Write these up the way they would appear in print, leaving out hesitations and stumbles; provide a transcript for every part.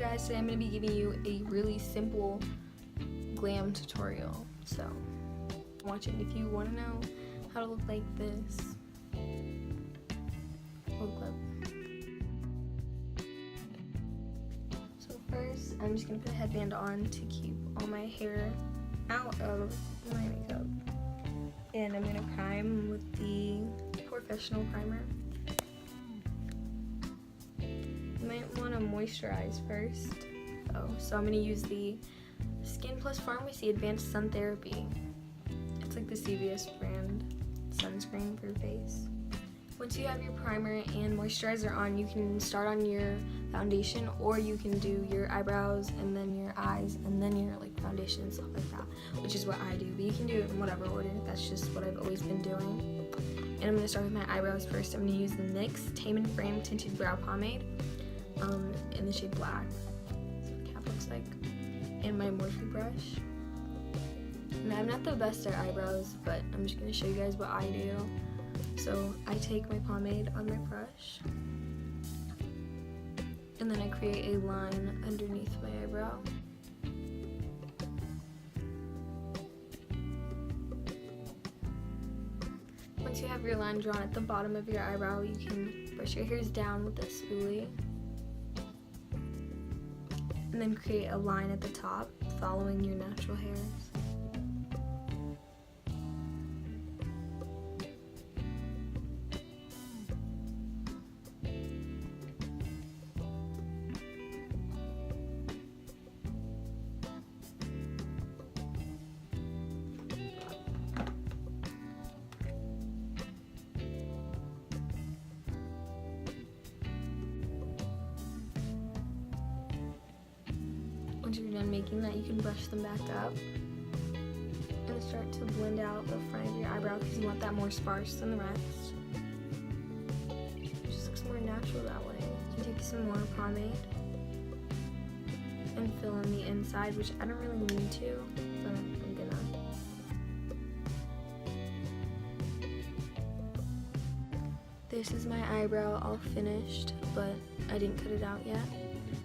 guys, today I'm going to be giving you a really simple glam tutorial. So watch it if you want to know how to look like this. So first, I'm just going to put a headband on to keep all my hair out of my makeup. And I'm going to prime with the Professional primer. You might want to moisturize first. So I'm going to use the Skin Plus Pharmacy Advanced Sun Therapy. It's like the CVS brand sunscreen for your face. Once you have your primer and moisturizer on, you can start on your foundation, or you can do your eyebrows and then your eyes and then your foundation and stuff like that, which is what I do. But you can do it in whatever order. That's just what I've always been doing. And I'm going to start with my eyebrows first. I'm going to use the NYX Tame and Frame Tinted Brow Pomade in the shade Black. That's what the cap looks like. And my Morphe brush. And I'm not the best at eyebrows, but I'm just going to show you guys what I do. So I take my pomade on my brush, and then I create a line underneath my eyebrow. Once you have your line drawn at the bottom of your eyebrow, you can brush your hairs down with a spoolie, and then create a line at the top following your natural hairs. Once you're done making that, you can brush them back up and start to blend out the front of your eyebrow because you want that more sparse than the rest. It just looks more natural that way. You can take some more pomade and fill in the inside, which I don't really need to, but I'm gonna. This is my eyebrow all finished, but I didn't cut it out yet.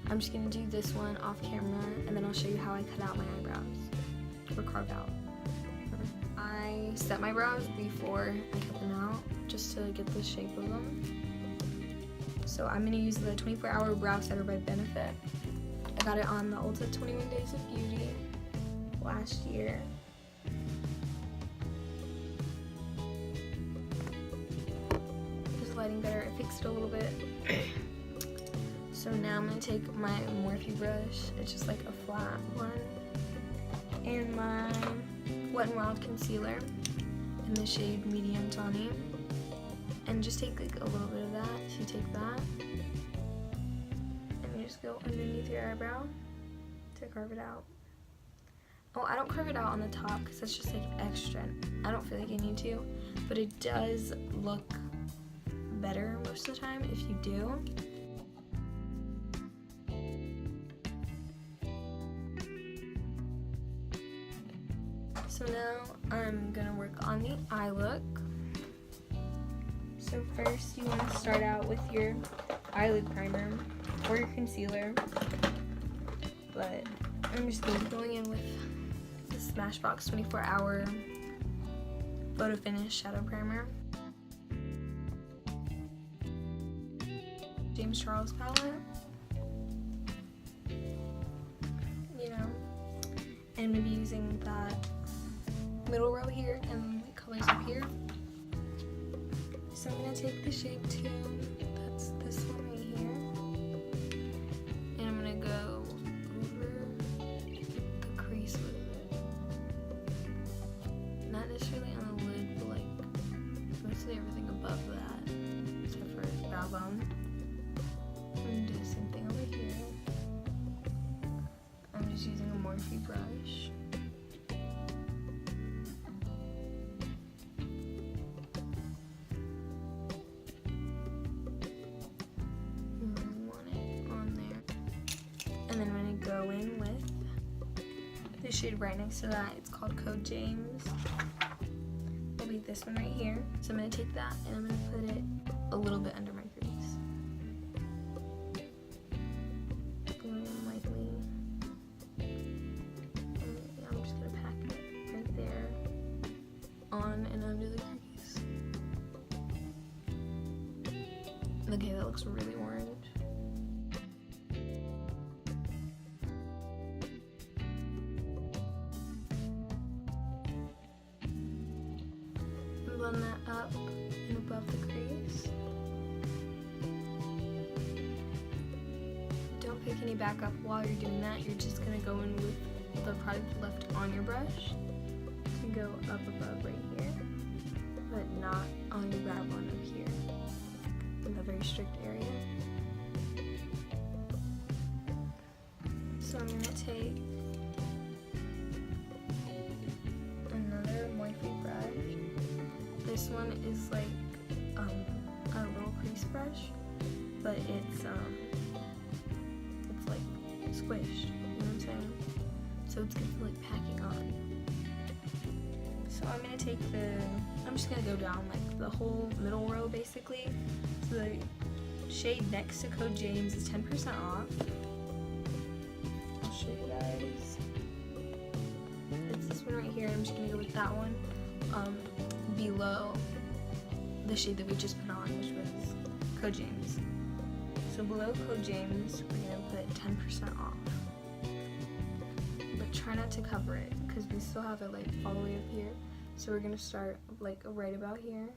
I'm just going to do this one off camera, and then I'll show you how I cut out my eyebrows, or carve out. I set my brows before I cut them out, just to get the shape of them. So I'm going to use the 24-Hour Brow Setter by Benefit. I got it on the Ulta 21 Days of Beauty last year. Just lighting better, it fixed it a little bit. So now I'm going to take my Morphe brush, it's just like a flat one, and my Wet n Wild concealer in the shade Medium Tawny, and just take a little bit of that. So you take that, and you just go underneath your eyebrow to carve it out. Oh, I don't carve it out on the top because that's just extra. I don't feel like I need to, but it does look better most of the time if you do. So now I'm gonna work on the eye look. So first you want to start out with your eyelid primer or your concealer, but I'm just gonna be going in with the Smashbox 24-Hour Photo Finish Shadow Primer. James Charles palette, and maybe using that middle row here and the colors up here. So I'm going to take the shade 2, that's this one right here, and I'm going to go over the crease with it. Not necessarily on the lid, but mostly everything above that, except for the brow bone. I'm going to do the same thing over here. I'm just using a Morphe brush. And then I'm going to go in with the shade right next to that. It's called Code James. It'll be this one right here. So I'm going to take that and I'm going to put it a little bit under my crease. Going like Okay, that looks really orange. And blend that up and above the crease. Don't pick any back up while you're doing that. You're just gonna go in with the product left on your brush to go up above right here, but not on your grab one up here in the very strict area. So I'm gonna take another Morphe brush. This one is like a little crease brush, but it's like squished, you know what I'm saying? So it's good for like packing on. So I'm just gonna go down like the whole middle row basically. So the shade next to Code James is 10% off. I'll show you guys. It's this one right here. I'm just gonna go with that one below the shade that we just put on, which was Code James. So below Code James, we're gonna put 10% off. But try not to cover it because we still have it like all the way up here. So we're gonna start like right about here.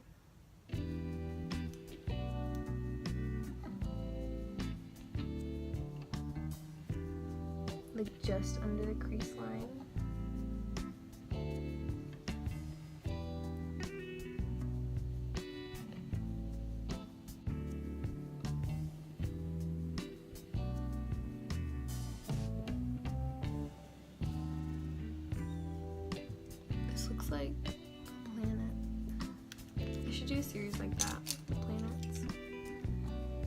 Like just under the crease line. This looks like a planet. I should do a series like that, the planets.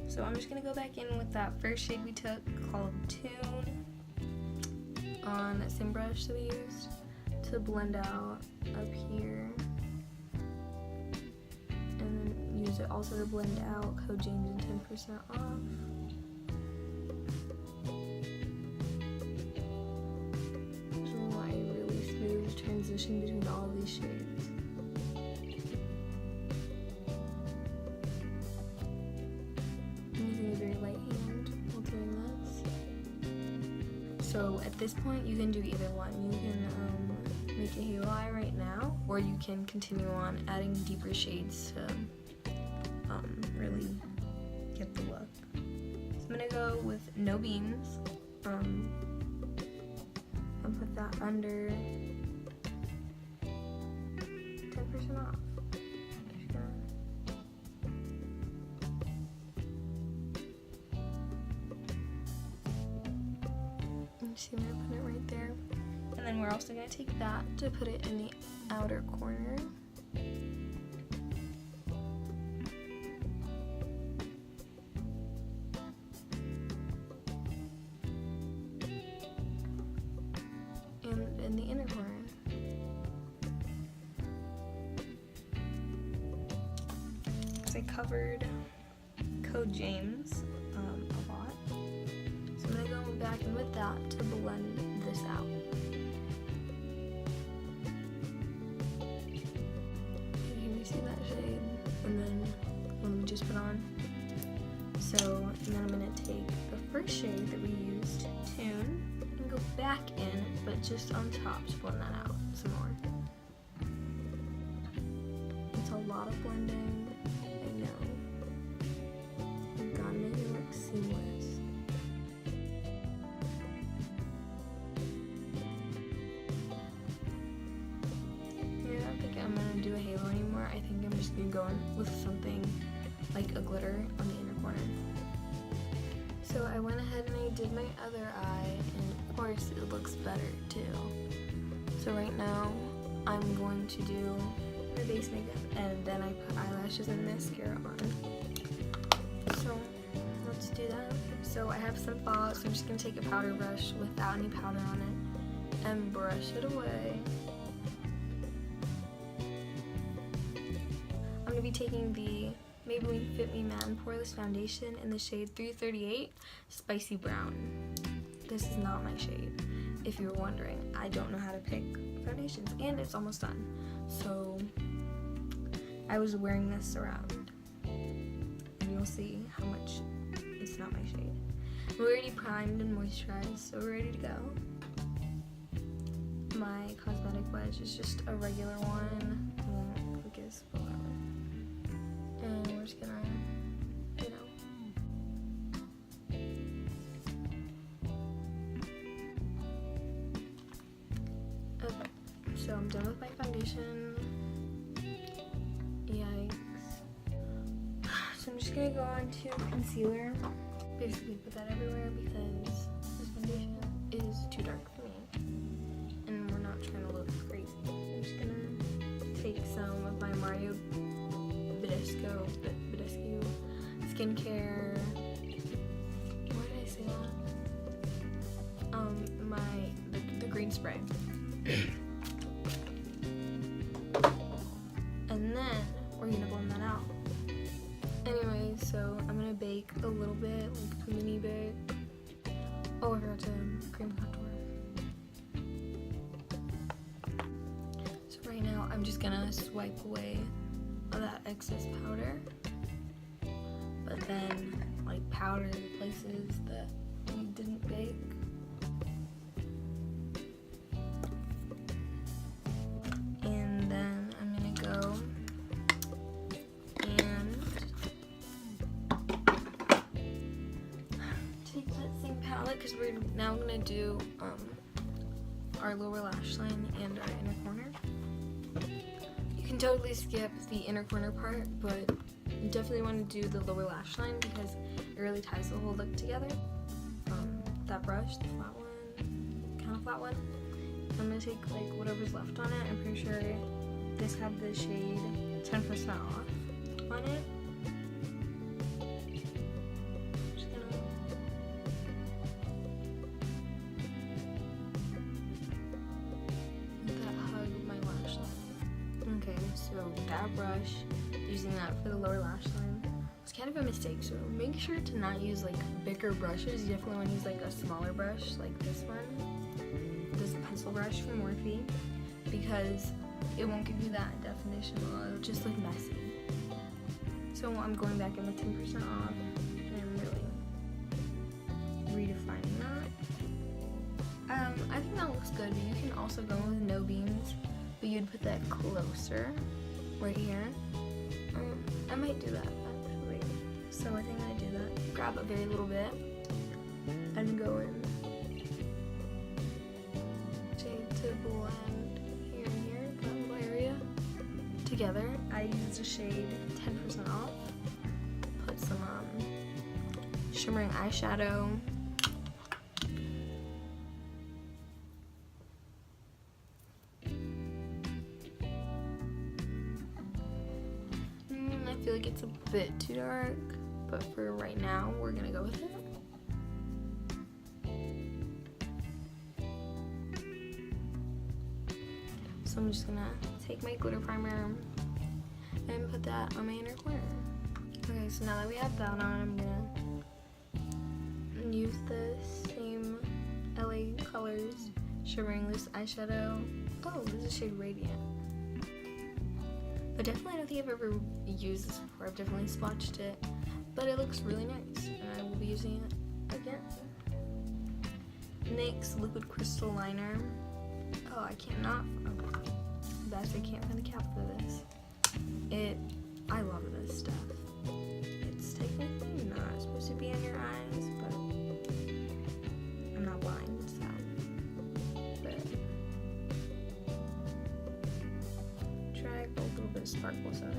So I'm just gonna go back in with that first shade we took called Tune on that same brush that we used to blend out up here. And then use it also to blend out Code James and 10% off. Transition between all of these shades. I'm using a very light hand while doing this. So at this point you can do either one. You can make a halo eye right now, or you can continue on adding deeper shades to really get the look. So I'm gonna go with No Beams. I'll put that under 10% off. See, I'm gonna put it right there. And then we're also gonna take that to put it in the outer corner. And in the inner corner. I covered Code James a lot, so I'm going to go back in with that to blend this out. Can you see that shade? And then one we just put on. So, and then I'm going to take the first shade that we used, Tune, and go back in, but just on top to blend that out some more. It's a lot of blending. Seamless. Yeah, I don't think I'm gonna do a halo anymore. I think I'm just gonna go in with something like a glitter on the inner corner. So I went ahead and I did my other eye, and of course it looks better too. So right now I'm going to do my base makeup, and then I put eyelashes and mascara on. So let's do that. So I have some fallout, so I'm just going to take a powder brush without any powder on it and brush it away. I'm going to be taking the Maybelline Fit Me Matte and Poreless Foundation in the shade 338 Spicy Brown. This is not my shade, if you were wondering. I don't know how to pick foundations, and it's almost done. So I was wearing this around, and and you'll see how much it's not my shade. We're already primed and moisturized, so we're ready to go. My cosmetic wedge is just a regular one. I won't focus, but whatever. And we're just gonna, you know. Okay, so I'm done with my foundation. Yikes. So I'm just gonna go on to concealer. Basically put that everywhere because this foundation is too dark for me. And we're not trying to look crazy. I'm just gonna take some of my Mario Badescu skincare. Why did I say that? The green spray. And then we're gonna blend that out. Anyway, so I'm gonna bake a little bit, like a mini bake. Oh, I forgot to cream contour. So right now, I'm just gonna swipe away all that excess powder, but then like powder the places that we didn't bake. And then I'm gonna go and take that same palette because we're now gonna do our lower lash line and our inner corner. You can totally skip the inner corner part, but you definitely want to do the lower lash line because it really ties the whole look together. That brush, the flat one, kind of flat one, I'm gonna take like whatever's left on it. I'm pretty sure this had the shade 10% off on it. Just gonna that hug my lash line. Okay, so that brush, using that for the lower lash line, was kind of a mistake. So make sure to not use like bigger brushes. You definitely want to use like a smaller brush, like this one, this pencil brush from Morphe, because it won't give you that definition. It'll just look messy. So I'm going back in with 10% off, and I'm really redefining that. I think that looks good, but you can also go with no beans, but you'd put that closer, right here. I might do that actually. So I think I'm gonna do that. Grab a very little bit and go in to blend here and here, that little area together. I used a shade 10% off. Put some shimmering eyeshadow. I feel like it's a bit too dark, but for right now, we're gonna go with it. So I'm just gonna take my glitter primer and put that on my inner corner. Okay, so now that we have that on, I'm gonna use the same LA Colors Shimmering Loose Eyeshadow. Oh, this is shade Radiant. But definitely, I don't think I've ever used this before. I've definitely swatched it, but it looks really nice, and I will be using it again. NYX Liquid Crystal Liner. Oh, I cannot. Okay. Best I can't find a cap for this. I love this stuff. It's technically not supposed to be on your eyes, but I'm not blind, so. But try a little bit of sparkles in it.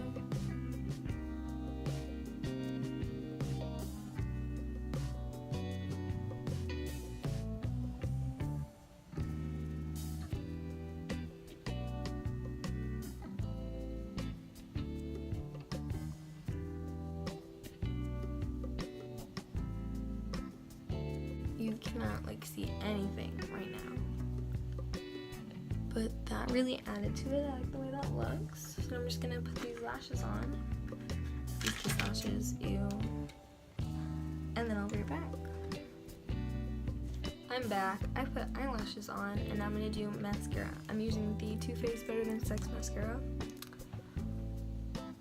You cannot see anything right now, but that really added to it. I like the way that looks. So I'm just gonna put these lashes on, these kiss lashes, ew, and then I'll be right back. I'm back. I put eyelashes on, and I'm gonna do mascara. I'm using the Too Faced Better Than Sex mascara,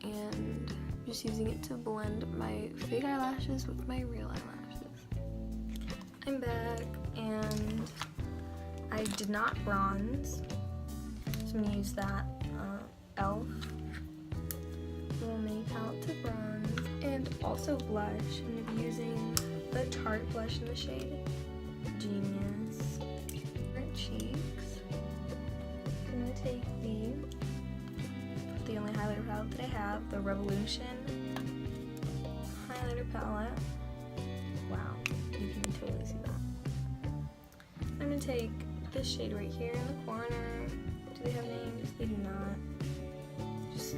and just using it to blend my fake eyelashes with my real eyelashes. I'm back, and I did not bronze, so I'm gonna use that e.l.f. little mini palette to bronze, and also blush. I'm gonna be using the Tarte blush in the shade Genius. For cheeks, I'm gonna take the only highlighter palette that I have, the Revolution highlighter palette. Wow, you can totally see that. I'm gonna take this shade right here in the corner. Do they have names? They do not. Just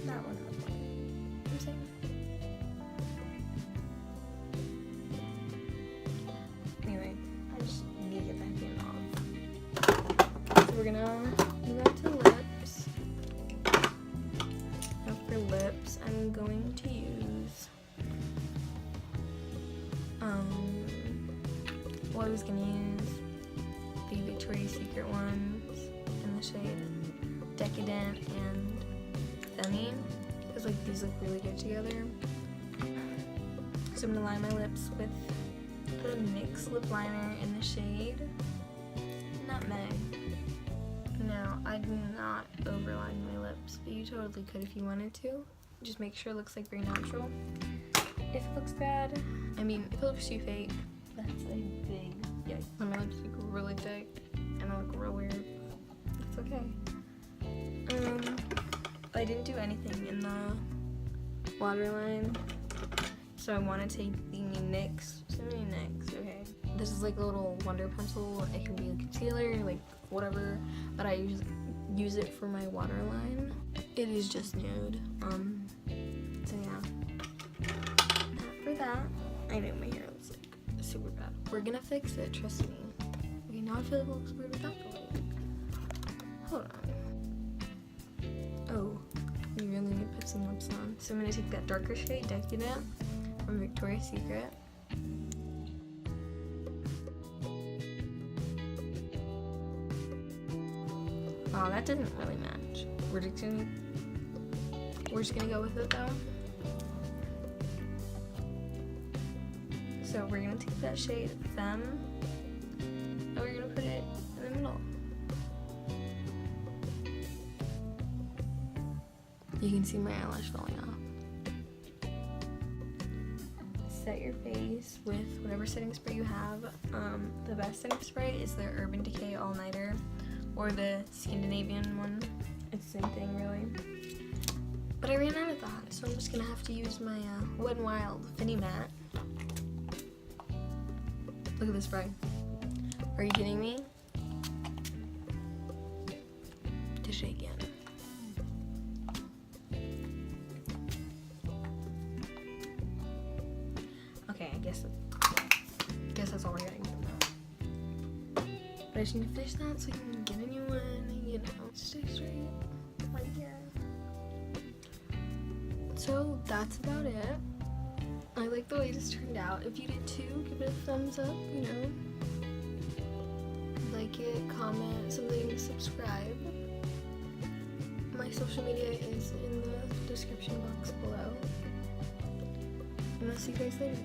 that one in the corner. I'm saying. Anyway, I just need to get that pan off. So we're gonna move on to lips. Now for lips, I'm going to use well, I was gonna use the Victoria's Secret ones in the shade Decadent and Femi, because like these look really good together. So I'm gonna line my lips with the NYX lip liner in the shade Nutmeg. Now, I do not overline my lips, but you totally could if you wanted to. Just make sure it looks like very natural. If it looks bad, I mean, if it looks too fake, that's a big yikes. My lips look really thick and I look real weird. It's okay. I didn't do anything in the waterline, so I want to take the NYX. Okay. This is like a little wonder pencil. It can be a concealer, like whatever, but I use it for my waterline. It is just nude. So yeah. For that, I know my hair looks like super bad. We're gonna fix it, trust me. Okay, now I feel like it looks weird without the wig. Hold on. Oh, you really need to put some lips on. So I'm gonna take that darker shade, Decadent, from Victoria's Secret. Oh, that doesn't really match. We're just gonna go with it though. So we're gonna take that shade Femme, and we're gonna put it in the middle. You can see my eyelash falling off. Set your face with whatever setting spray you have. The best setting spray is the Urban Decay All Nighter, or the Scandinavian one. It's the same thing, really. But I ran out of that, so I'm just gonna have to use my Wet n Wild Finny Matte. Look at this spray. Are you kidding me? To shake again. Okay, I guess that's all I gotta get now. But I just need to finish that so I can get a new one, you know, stay straight, right here. So that's about it. I like the way this turned out. If you did too, give it a thumbs up, you know. Like it, comment, something, subscribe. My social media is in the description box below. And I'll see you guys later.